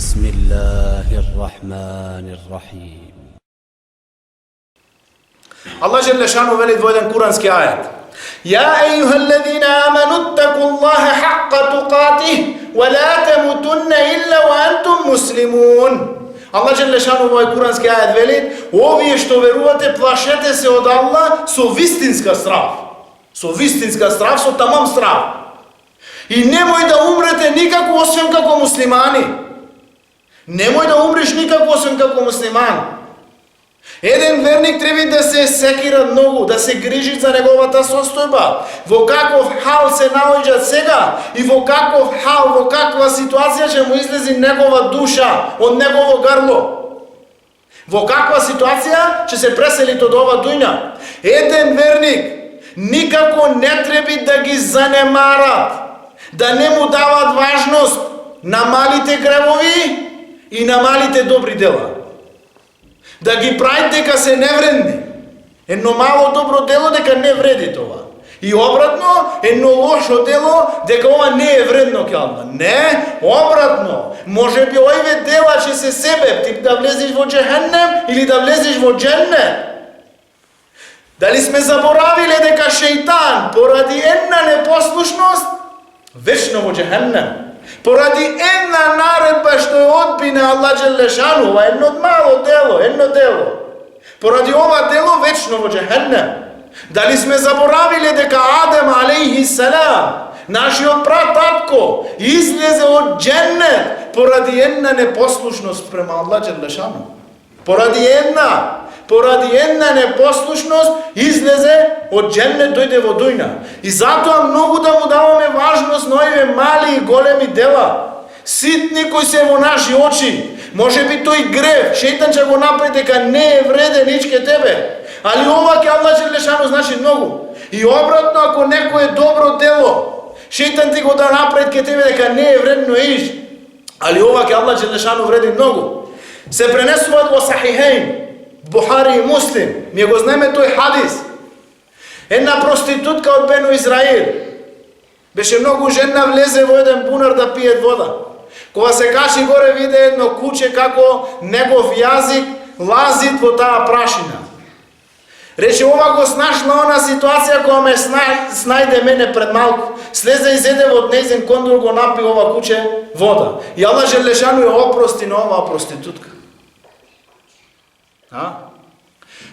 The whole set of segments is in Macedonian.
بسم الله الرحمن الرحيم. Allah dželle šanu veli dvojedan kuranski ajet. Ja ejuhallazina amanu taqullaha haqqa tuqatih wa la tamutunna illa wa antum muslimun. Allah dželle šanu ovaj kuranski ajet veli: ovi što verujete, plašete se od Allah so vistinska strah. So vistinska strah, so tamam strah. I nemoj da umrete nikako osim kako muslimani. Nemoj da umreš nikako osim kako musliman. Един верник трябва да се секира много, да се грижи за неговата состојба. Во каков хал се наоѓа сега и во каков хал, во каква ситуација ќе му излези негова душа од негово грло. Во каква ситуација ќе се пресели од ова дуња. Еден верник никако не треба да ги занемарат, да не му дават важност на малите гревови и на малите добри дела. Да ги правите дека се невредни. Едно мало добро дело дека не вреди това. И обратно, едно лошо дело дека ова не е вредно ке Аллах. Не, обратно. Може би овие дела ќе се себе, ти да влезеш во джехеннем или да влезеш во дженнет. Дали сме заборавиле дека шејтан поради една непослушност вечно во джехеннем? Поради една наредба што е одбина Аллах дželle šanuhu, едно мало дело, едно дело. Поради ова дело вечно во джехеннем. Дали сме заборавиле дека Адем алейхи салам, нашиот прататко, излезе од дженнет поради една непослушност према Аллах дželle šanuhu. Поради една непослушност излезе од дженнет, дојде во дујна. И затоа многу да му даваме важност на овие мали и големи дела. Ситни кои се во наши очи. Може би тој грев, шејтан ќе го направи дека не е вреден ичке тебе. Али ова ке Аллах дželle šanuhu значи многу. И обратно, ако некое добро дело, шејтан ти го да направи ке тебе дека не е вредно иш. Али ова ке Аллах дželle šanuhu вреди многу. Се пренесуваат во Сахихейн, Бухари и Муслим. Ми го знаеме тој хадис. Една проститутка од Бену Израил. Беше многу жена, влезе во еден бунар да пие вода. Кога се каши горе, виде едно куче како негов јазик лази во таа прашина. Рече, ова го снашла она ситуација која ме снајде мене пред малку. Слезе и зеде од нејзин кондор, го напи ова куче вода. И Аллах дželle šanuhu ја опрости на оваа проститутка.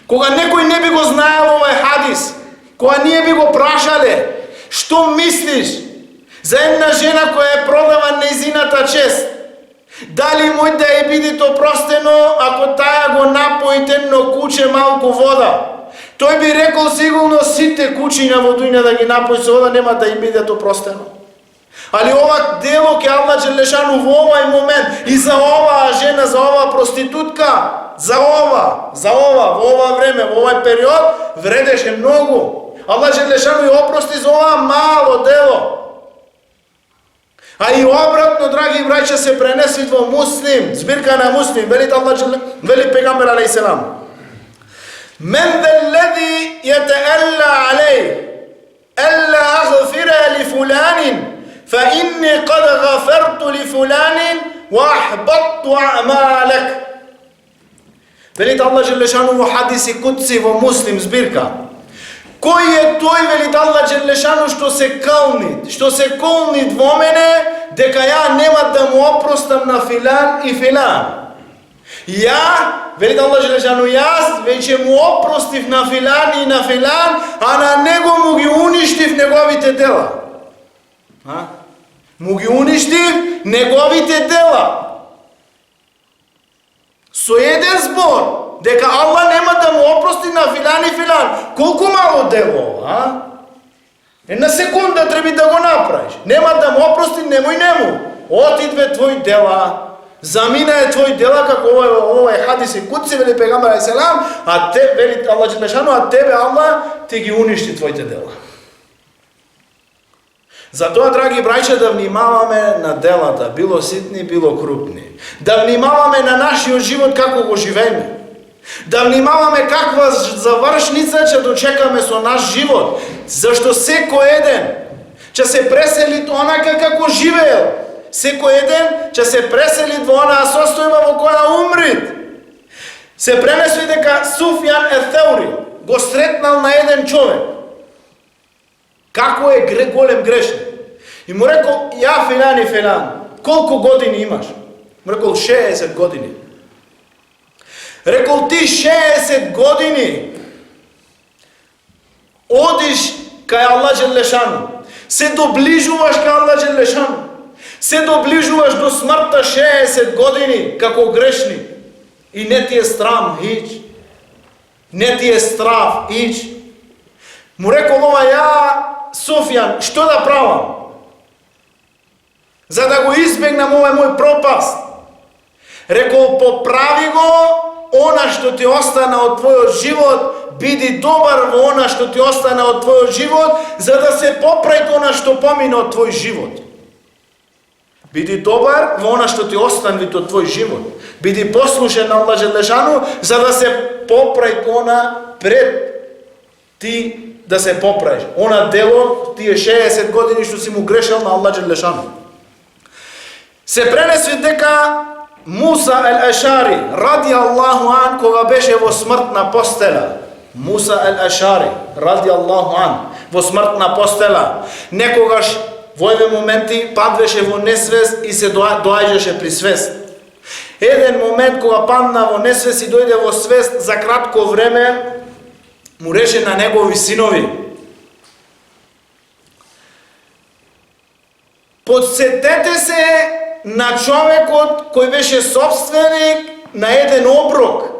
Кога некој не би го знаел овој хадис, кога ние би го прашале, што мислиш за една жена која продава нејзината чест, дали може да ја биде опростено ако таа го напои едно куче малку вода? Тој би рекол сигурно сите кучиња во дуња да ги напои со вода нема да им биде опростено. Али ова дело ке Аллах дželle šanuhu во овај момент и за оваа жена, за оваа проститутка, за ова, во ова време, во овај период, вредеше многу. Аллах дželle šanuhu ја опрости за ова мало дело. А и обратно, драги браќа, се пренеси во Муслим, збирка на Муслим, вели пегамбер алейхиселам. Мен веллези јетеелла алейх, елла агфира ли фуланин, فإني قد غفرت لفلان وأحبطت أعمالك. Велит Аллах дželle šanuhu во хадиси кудси во Муслим збирка. Кој е тој, велит Аллах дželle šanuhu, што се колнит во мене дека ја нема да му опростам на филан и филан. Ја, велит Аллах дželle šanuhu, јас веќе му опростив на филан и на филан, а на него му ги уништив неговите дела. Му ги уништив неговите дела. Со еден збор, дека Аллах нема да му опрости на филан и филан. Колку мало дело, Една секунда треба да го направиш. Нема да му опрости, немој нему. Отидве твои дела. Замина е твои дела, како овој хадис и кудси, вели пегамбер алейхиселам, а те, вели Аллах дželle šanuhu, а тебе Аллах ти ги уништи твоите дела. Затоа, драги браќа, да внимаваме на делата, било ситни, било крупни. Да внимаваме на нашиот живот како го живееме. Да внимаваме каква завршница ќе дочекаме со наш живот. Зашто секој еден ќе се пресели онака како живеел. Секој еден ќе се пресели во онаа состојба во која умрит. Се пренесува дека Суфјан ел-Теури го сретнал на еден човек. Како е голем грешник. И му рекол, ја филан и филан, колку години имаш? Му рекол, 60 години. Рекол, ти 60 години одиш кај Аллах Джелешану, се доближуваш кај Аллах Джелешану, се доближуваш до смртта 60 години како грешник и не ти е страм хич, не ти е страв хич. Му рекол ова, ја Суфјан, што да правам? За да го избегнам овој мој пропаст. Рекол, поправи го она што ти остана од твојот живот, биди добар во она што ти остана од твојот живот, за да се поправи она што помина од твој живот. Биди добар во она што ти остана од твој живот. Биди послушен на Аллах Джелешану, за да се поправи она пред ти да се поправиш. Она дело, тие 60 години што си му грешел на Аллах Джелешану. Се пренесува дека Муса ел-Ашари, ради Аллаху ан, кога беше во смртна постела, Муса ел-Ашари, ради Аллаху ан, во смртна постела, некогаш во еден моменти падвеше во несвест и се доаѓаше при свест. Еден момент кога падна во несвест и дојде во свест, за кратко време му рече на негови синови: подсетете се на човекот кој беше собственик на еден оброк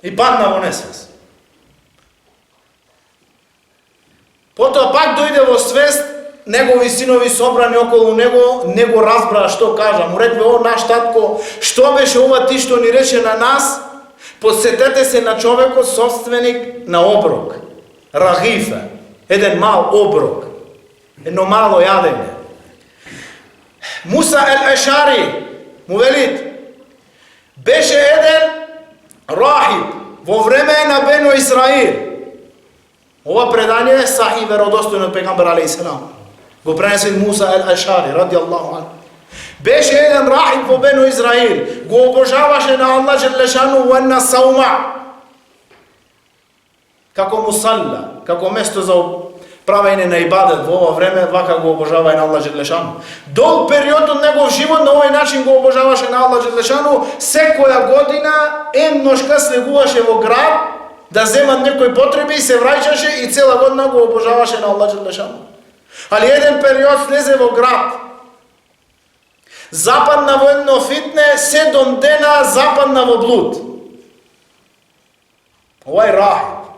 и падна во несвест. Потоа пак дојде во свест, негови синови собрани околу него, не го разбраа што кажа. Му рекве: о, наш татко, што беше ова ти што ни рече на нас? Подсетете се на човекот собственик на оброк. Рагифа, еден мал оброк, едно мало јадење. Муса ел-Ашари му велит: беше еден рахиб во време на Бено Исраил. Ова предание е сахи веродостојно од пегамбер алейхиссалам. Го пренесе Муса ел-Ашари ради Аллаху ан. Беше еден рахиб во Бено Израил, го обожаваше на Аллах Джелешану во една саума, како мусалла, како место за правење на ибадет во ова време, вака го обожава и на Аллах Джелешану. Долг период од негов живот на овој начин го обожаваше на Аллах Джелешану. Секоја година едношка слегуваше во град да земат некои потреби и се враќаше и цела година го обожаваше на Аллах Джелешану. Али еден период слезе во град, западна во едно фитне, 7 дена западна во блуд. Овај рахиб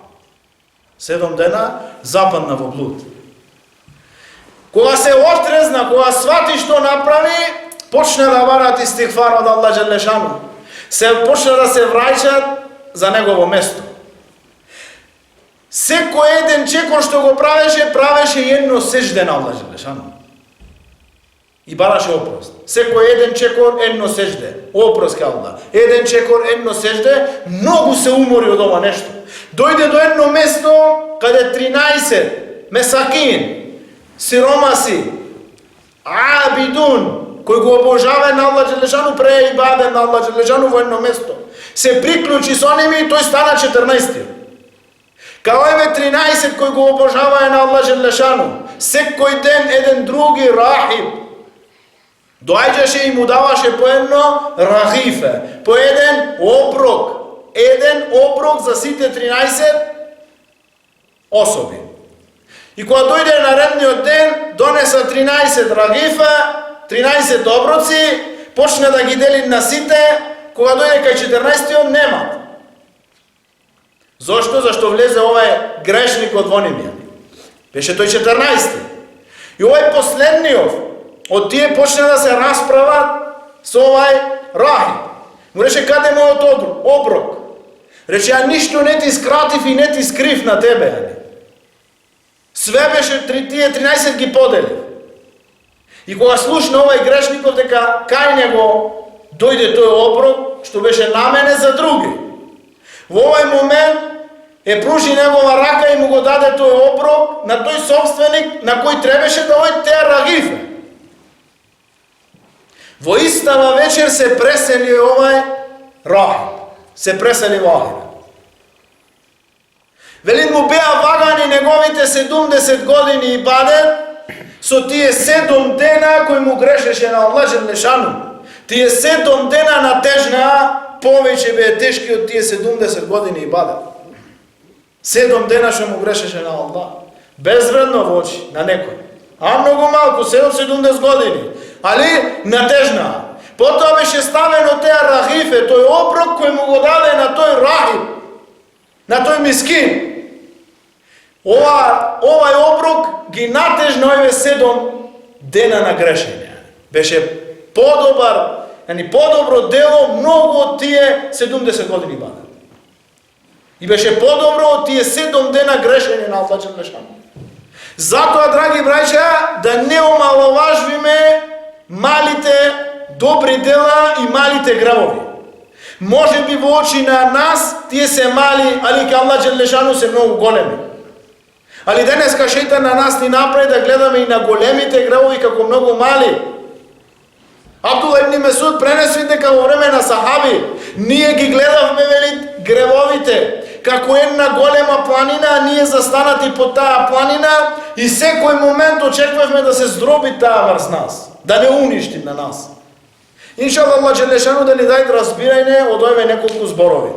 7 дена западна во блуд. Кога се отрезна, кога свати што направи, почна да барат истигфар од Аллах Джелешану. Се почна да се враќат за негово место. Секој еден чекор што го правеше едно сежде на Аллах Джелешану. И бараше опрост. Секој еден чекор, едно сежде. Опрост ке Аллах. Еден чекор, едно сежде. Многу се умори од ова нешто. Дојде до едно место каде 13 месакин, сиромаси, абидун, кој го обожава на Аллах Джелешану, пре ибадет на Аллах Джелешану во едно место. Се приклучи со ними и тој стана 14. Као еве 13 кој го обожава на Аллах Джелешану, секој ден еден други рахиб доаѓаше и му даваше по едно рахифе, по еден оброк за сите 13 особи. И кога дојде наредниот ден, донеса 13 рахифа, 13 оброци, почна да ги дели на сите, кога дојде кај 14-тиот немат. Зошто? Зашто влезе овај грешникот во нивија. Беше тој 14-ти. И овај последниот од тие почна да се расправат со овај рахиб. Му рече: каде мојот оброк? Рече: ја ништо не ти скратив и не ти скрив на тебе. Све беше тие 13 ги подели. И кога слушна овај грешников дека кај него дојде тој оброк, што беше намене за други, во овај момент е пружи негова рака и му го даде тој оброк на тој собственик на кој требаше да ојде теа рагифе. Во истава вечер се пресели овај рахиб. Се пресели во Ахира. Велит му беа вагани неговите 70 години ибадет со тие 7 дена кои му грешеше на Аллах Желешану. Тие 7 дена на тежна повеќе беа тешки од тие 70 години ибадет. 7 дена што му грешеше на Аллах. Безвредно во очи на некој. А многу малку, 70 години. Али натежна. Потоа беше ставено теа рахифе, тој оброк кој му го даде на тој рахиб, на тој мискин. Овај оброк ги натежна овие 7 дена на грешење. Беше подобро дело многу од тие 70 години бада. И беше подобро од тие 7 дена грешење на Аллах Желешану. Затоа, драги браќа, да не омаловажвиме малите добри дела и малите гревови. Може би во очи на нас тие се мали, али ке Аллах Желешану се многу големи. Али денеска шејтан на нас ни направи да гледаме и на големите гревови како многу мали. Абдулла ибн Месуд пренеси дека во време на сахаби ние ги гледавме, вели, гревовите како една голема планина, а ние застанати по таа планина и секој момент очеквавме да се здроби таа врз нас, да не уништи на нас. Иншалла, Аллах Желешану да ни даде разбирање од овие неколку зборови.